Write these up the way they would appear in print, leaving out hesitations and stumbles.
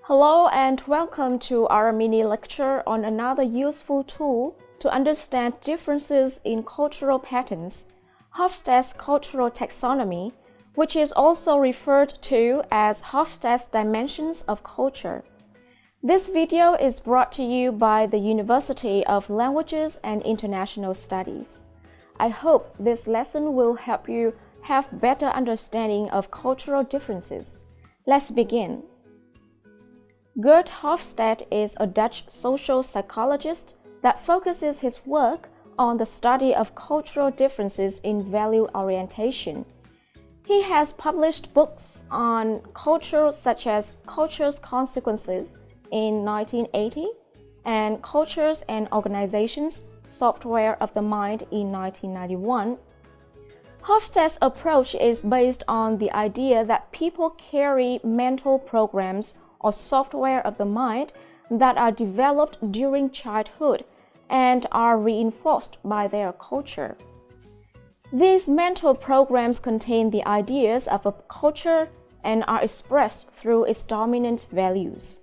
Hello and welcome to our mini lecture on another useful tool to understand differences in cultural patterns, Hofstede's cultural taxonomy, which is also referred to as Hofstede's dimensions of culture. This video is brought to you by the University of Languages and International Studies. I hope this lesson will help you have better understanding of cultural differences. Let's begin. Gert Hofstede is a Dutch social psychologist that focuses his work on the study of cultural differences in value orientation. He has published books on culture such as Culture's Consequences in 1980 and Cultures and Organizations, Software of the Mind in 1991. Hofstede's approach is based on the idea that people carry mental programs or software of the mind that are developed during childhood and are reinforced by their culture. These mental programs contain the ideas of a culture and are expressed through its dominant values.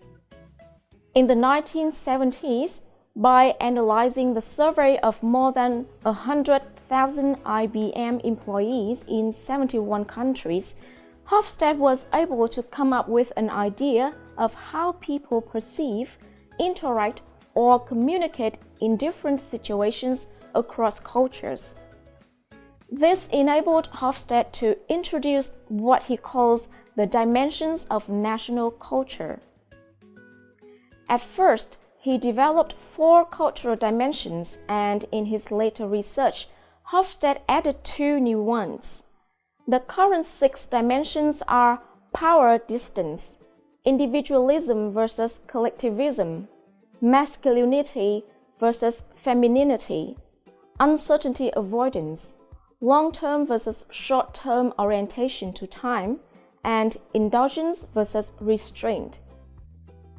In the 1970s, by analyzing the survey of more than 100,000 IBM employees in 71 countries, Hofstede was able to come up with an idea of how people perceive, interact, or communicate in different situations across cultures. This enabled Hofstede to introduce what he calls the dimensions of national culture. At first, he developed 4 cultural dimensions, and in his later research, Hofstede added 2 new ones. The current 6 dimensions are power distance, individualism versus collectivism, masculinity versus femininity, uncertainty avoidance, long-term versus short-term orientation to time, and indulgence versus restraint.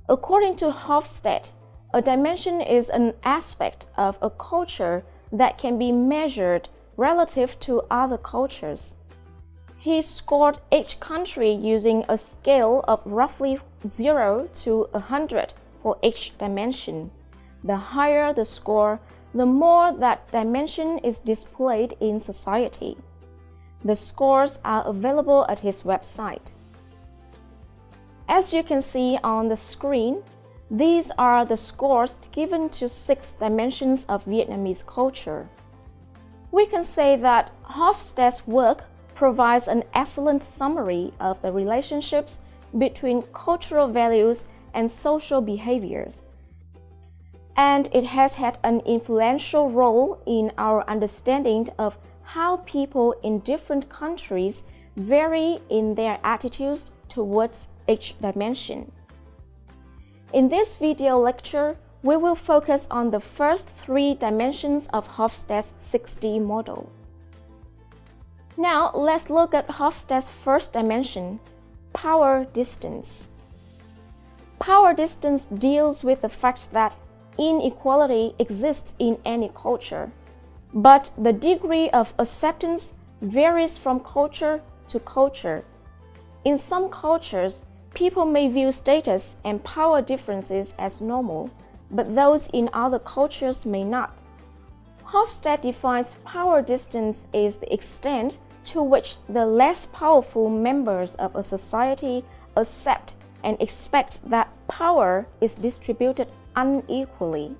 According to Hofstede, a dimension is an aspect of a culture that can be measured relative to other cultures. He scored each country using a scale of roughly 0 to 100 for each dimension. The higher the score, the more that dimension is displayed in society. The scores are available at his website. As you can see on the screen, these are the scores given to 6 dimensions of Vietnamese culture. We can say that Hofstede's work provides an excellent summary of the relationships between cultural values and social behaviors, and it has had an influential role in our understanding of how people in different countries vary in their attitudes towards each dimension. In this video lecture, we will focus on the first 3 dimensions of Hofstede's 6D model. Now, let's look at Hofstede's first dimension, power distance. Power distance deals with the fact that inequality exists in any culture, but the degree of acceptance varies from culture to culture. In some cultures, people may view status and power differences as normal, but those in other cultures may not. Hofstede defines power distance as the extent to which the less powerful members of a society accept and expect that power is distributed unequally.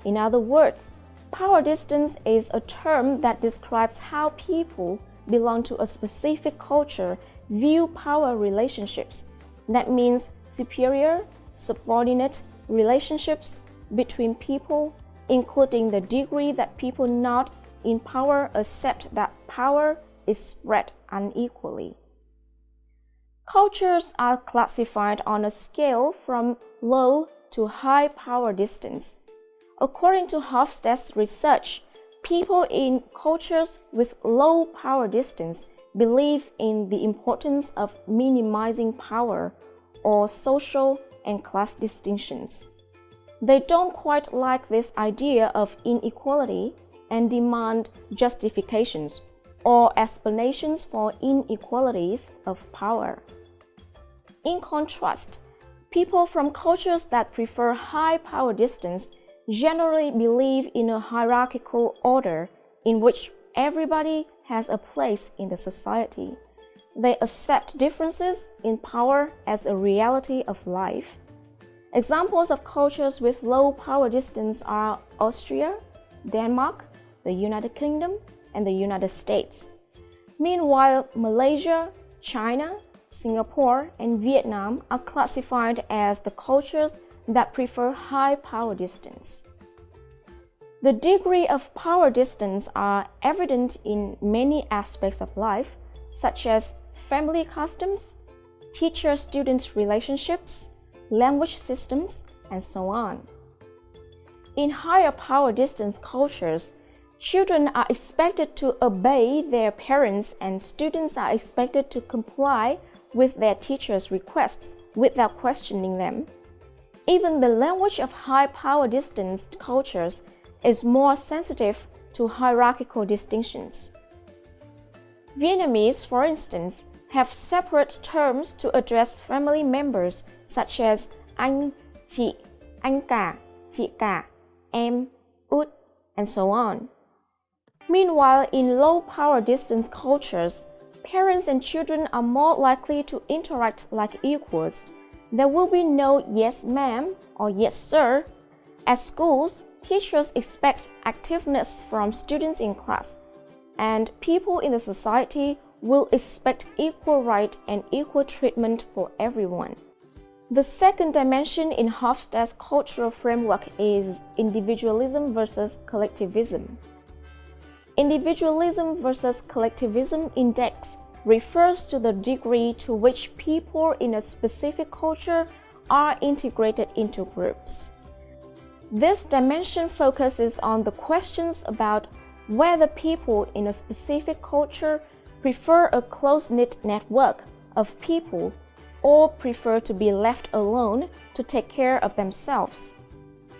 In other words, power distance is a term that describes how people belong to a specific culture view power relationships. That means superior, subordinate relationships between people, including the degree that people not in power accept that power is spread unequally. Cultures are classified on a scale from low to high power distance. According to Hofstede's research, people in cultures with low power distance believe in the importance of minimizing power or social and class distinctions. They don't quite like this idea of inequality and demand justifications or explanations for inequalities of power. In contrast, People from cultures that prefer high power distance generally believe in a hierarchical order in which everybody has a place in the society. They accept differences in power as a reality of life. Examples of cultures with low power distance are Austria, Denmark, the United Kingdom, and the United States. Meanwhile, Malaysia, China, Singapore, and Vietnam are classified as the cultures that prefer high power distance. The degree of power distance are evident in many aspects of life, such as family customs, teacher-student relationships, language systems, and so on. In higher power distance cultures, children are expected to obey their parents and students are expected to comply with their teachers' requests without questioning them. Even the language of high power distance cultures is more sensitive to hierarchical distinctions. Vietnamese, for instance, have separate terms to address family members such as anh, chị, anh cả, chị cả, em, út, and so on. Meanwhile, in low power distance cultures, parents and children are more likely to interact like equals. There will be no yes ma'am or yes sir. At schools, teachers expect activeness from students in class, and people in the society will expect equal right and equal treatment for everyone. The second dimension in Hofstede's cultural framework is individualism versus collectivism. Individualism versus collectivism index refers to the degree to which people in a specific culture are integrated into groups. This dimension focuses on the questions about whether people in a specific culture prefer a close-knit network of people or prefer to be left alone to take care of themselves.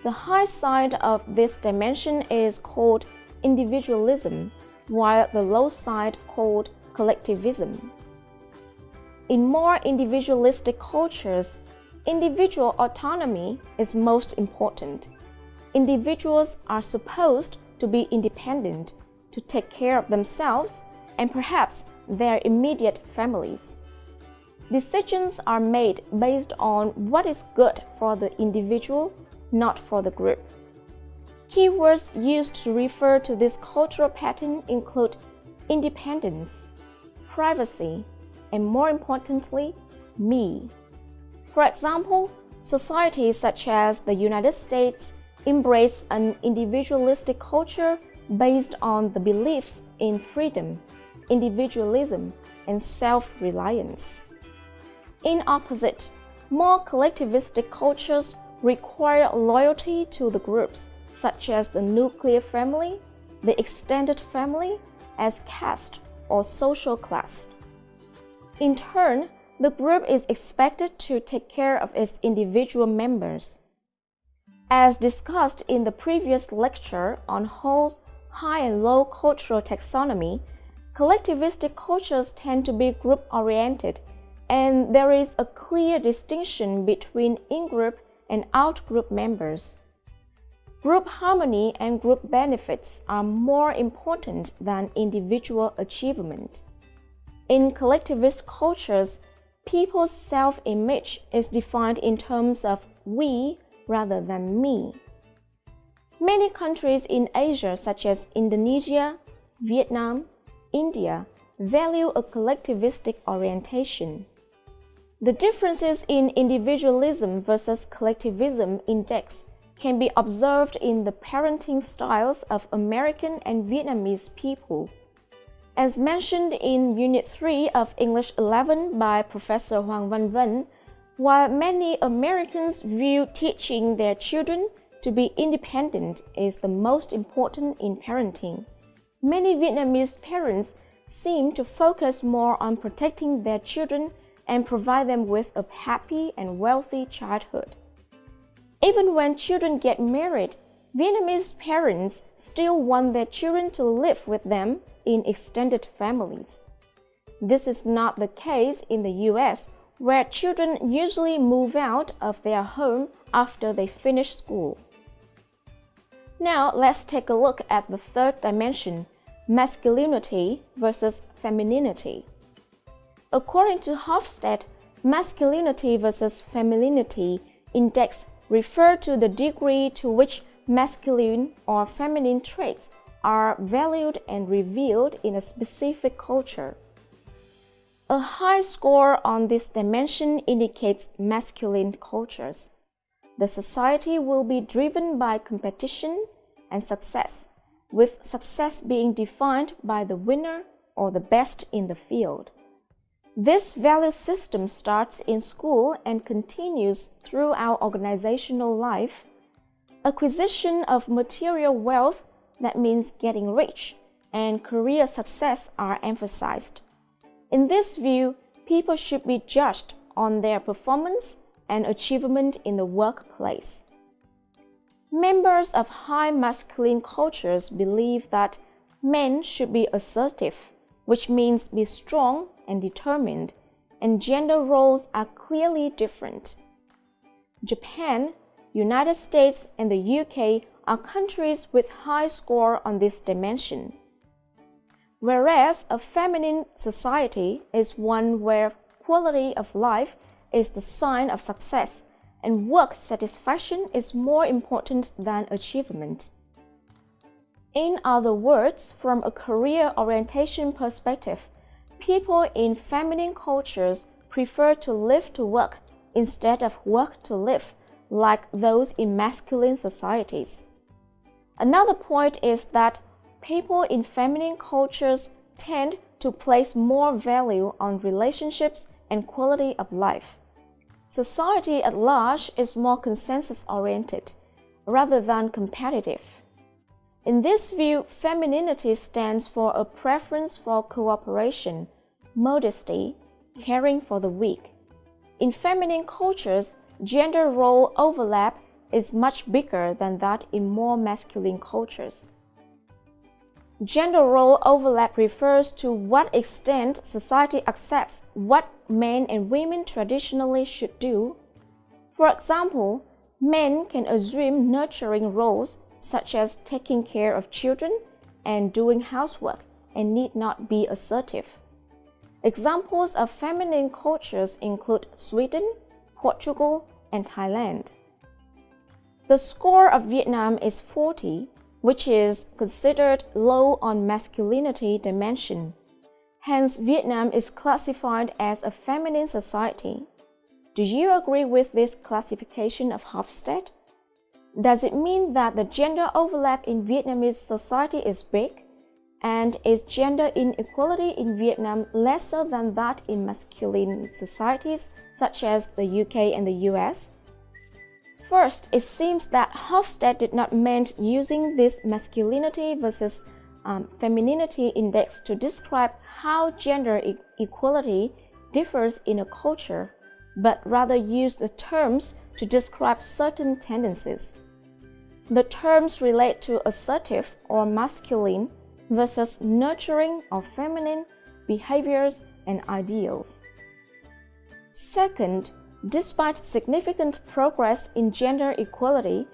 The high side of this dimension is called individualism, while the low side called collectivism. In more individualistic cultures, individual autonomy is most important. Individuals are supposed to be independent, to take care of themselves and perhaps their immediate families. Decisions are made based on what is good for the individual, not for the group. Keywords used to refer to this cultural pattern include independence, privacy, and more importantly, me. For example, societies such as the United States embrace an individualistic culture based on the beliefs in freedom, individualism, and self-reliance. In opposite, more collectivistic cultures require loyalty to the groups, such as the nuclear family, the extended family, as caste or social class. In turn, the group is expected to take care of its individual members. As discussed in the previous lecture on Hall's high and low cultural taxonomy, collectivistic cultures tend to be group-oriented, and there is a clear distinction between in-group and out-group members. Group harmony and group benefits are more important than individual achievement. In collectivist cultures, people's self-image is defined in terms of we rather than me. Many countries in Asia, such as Indonesia, Vietnam, India, value a collectivistic orientation. The differences in individualism versus collectivism index can be observed in the parenting styles of American and Vietnamese people. As mentioned in Unit 3 of English 11 by Professor Hoàng Văn Vân, while many Americans view teaching their children to be independent is the most important in parenting, many Vietnamese parents seem to focus more on protecting their children and provide them with a happy and wealthy childhood. Even when children get married, Vietnamese parents still want their children to live with them in extended families. This is not the case in the US, where children usually move out of their home after they finish school. Now let's take a look at the third dimension, masculinity versus femininity. According to Hofstede, masculinity versus femininity index refer to the degree to which masculine or feminine traits are valued and revealed in a specific culture. A high score on this dimension indicates masculine cultures. The society will be driven by competition and success, with success being defined by the winner or the best in the field. This value system starts in school and continues throughout organizational life. Acquisition of material wealth, that means getting rich, and career success are emphasized. In this view, people should be judged on their performance and achievement in the workplace. Members of high masculine cultures believe that men should be assertive, which means be strong and determined, and gender roles are clearly different. Japan, United States, and the UK are countries with high score on this dimension. Whereas a feminine society is one where quality of life is the sign of success and work satisfaction is more important than achievement. In other words, from a career orientation perspective, people in feminine cultures prefer to live to work instead of work to live, like those in masculine societies. Another point is that people in feminine cultures tend to place more value on relationships and quality of life. Society at large is more consensus-oriented, rather than competitive. In this view, femininity stands for a preference for cooperation, modesty, caring for the weak. In feminine cultures, gender role overlap is much bigger than that in more masculine cultures. Gender role overlap refers to what extent society accepts what men and women traditionally should do. For example, men can assume nurturing roles such as taking care of children and doing housework and need not be assertive. Examples of feminine cultures include Sweden, Portugal, and Thailand. The score of Vietnam is 40, which is considered low on masculinity dimension. Hence, Vietnam is classified as a feminine society. Do you agree with this classification of Hofstede? Does it mean that the gender overlap in Vietnamese society is big? And is gender inequality in Vietnam lesser than that in masculine societies such as the UK and the US? First, it seems that Hofstede did not mean using this masculinity versus femininity index to describe how gender equality differs in a culture, but rather used the terms to describe certain tendencies. The terms relate to assertive or masculine versus nurturing or feminine behaviors and ideals. Second, despite significant progress in gender equality,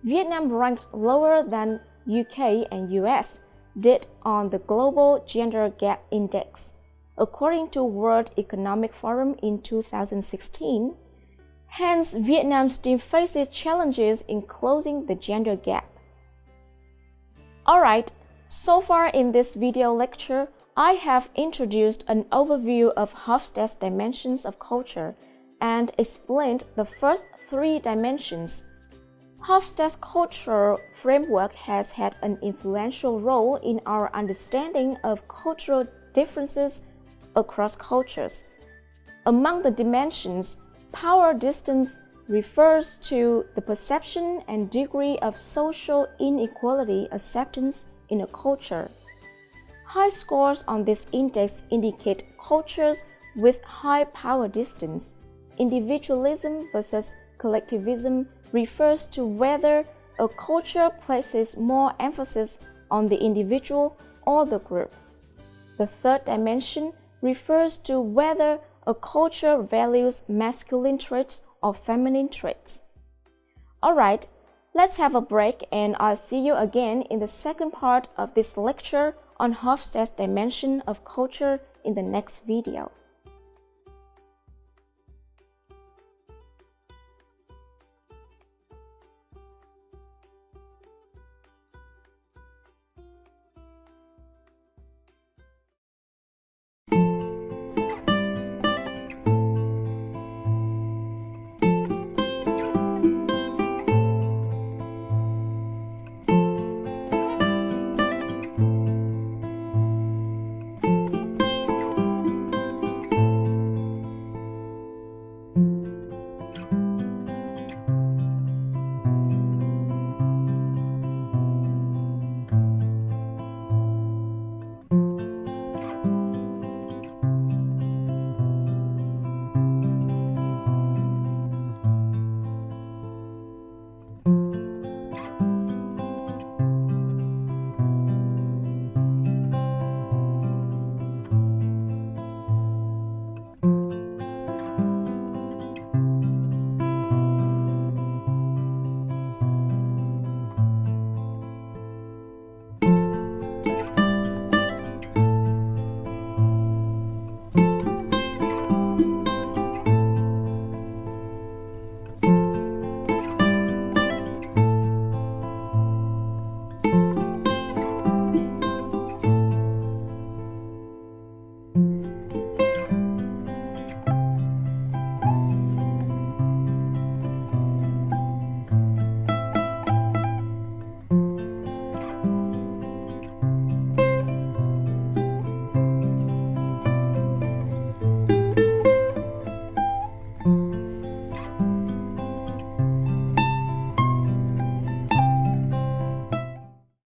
Vietnam ranked lower than UK and US did on the Global Gender Gap Index, according to World Economic Forum in 2016. Hence, Vietnam still faces challenges in closing the gender gap. Alright, so far in this video lecture, I have introduced an overview of Hofstede's dimensions of culture and explained the first 3 dimensions. Hofstede's cultural framework has had an influential role in our understanding of cultural differences across cultures. Among the dimensions, power distance refers to the perception and degree of social inequality acceptance in a culture. High scores on this index indicate cultures with high power distance. Individualism versus collectivism refers to whether a culture places more emphasis on the individual or the group. The third dimension refers to whether a culture values masculine traits or feminine traits. Alright, let's have a break and I'll see you again in the second part of this lecture on Hofstede's dimension of culture in the next video.